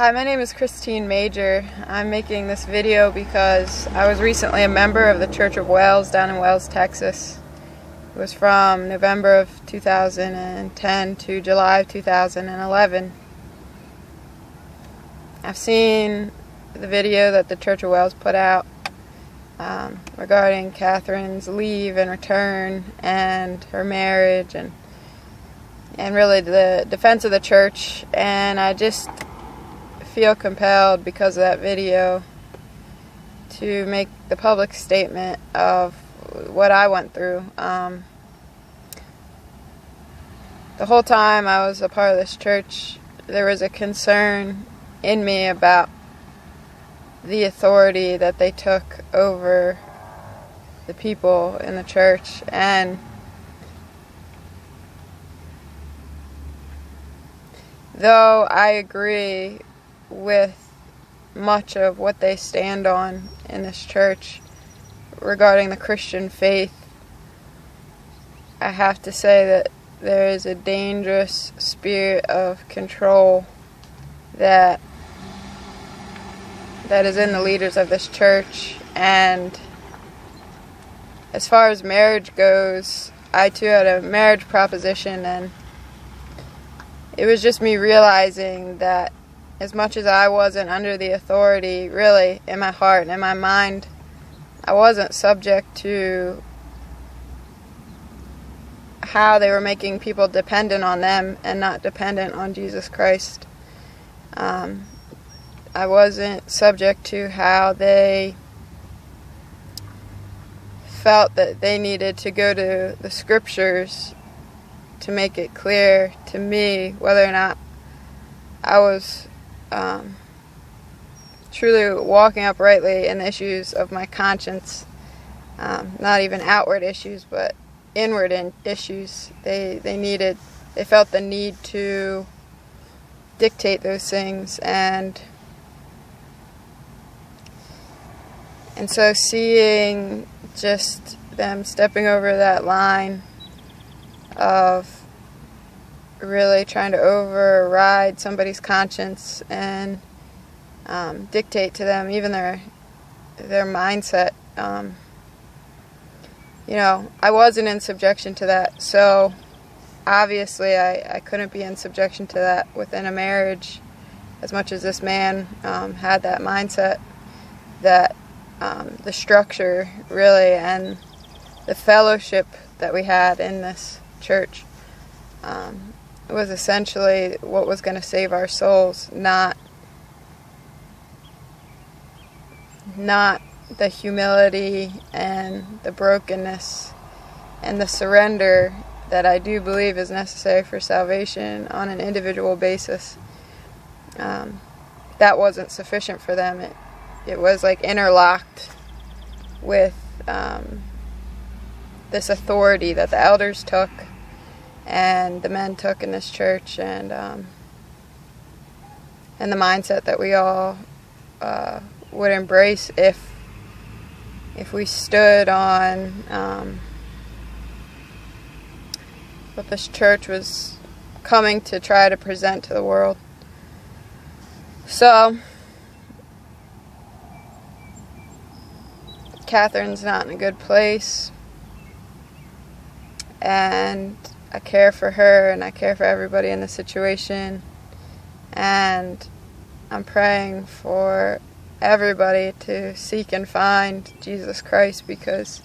Hi, my name is Christine Major. I'm making this video because I was recently a member of the Church of Wales down in Wales, Texas. It was from November of 2010 to July of 2011. I've seen the video that the Church of Wales put out regarding Catherine's leave and return and her marriage and really the defense of the church, and I just feel compelled because of that video to make the public statement of what I went through. The whole time I was a part of this church, there was a concern in me about the authority that they took over the people in the church, and though I agree with much of what they stand on in this church regarding the Christian faith, I have to say that there is a dangerous spirit of control that is in the leaders of this church. And as far as marriage goes, I too had a marriage proposition, and it was just me realizing that as much as I wasn't under the authority, really, in my heart and in my mind, I wasn't subject to how they were making people dependent on them and not dependent on Jesus Christ. I wasn't subject to how they felt that they needed to go to the scriptures to make it clear to me whether or not I was truly walking uprightly in the issues of my conscience. Not even outward issues, but inward issues. They felt the need to dictate those things, and so seeing just them stepping over that line of really trying to override somebody's conscience and dictate to them even their mindset. I wasn't in subjection to that, so obviously I couldn't be in subjection to that within a marriage, as much as this man had that mindset, that the structure really and the fellowship that we had in this church was essentially what was going to save our souls, not the humility and the brokenness and the surrender that I do believe is necessary for salvation on an individual basis. That wasn't sufficient for them. It was like interlocked with this authority that the elders took and the men took in this church, and the mindset that we all would embrace if we stood on what this church was coming to try to present to the world. So Catherine's not in a good place, and I care for her and I care for everybody in the situation, and I'm praying for everybody to seek and find Jesus Christ, because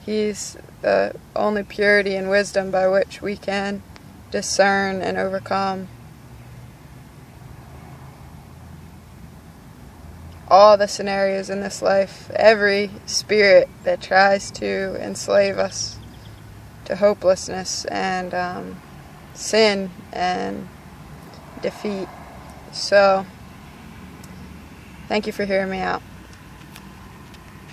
He's the only purity and wisdom by which we can discern and overcome all the scenarios in this life, every spirit that tries to enslave us to hopelessness and sin and defeat. So, thank you for hearing me out.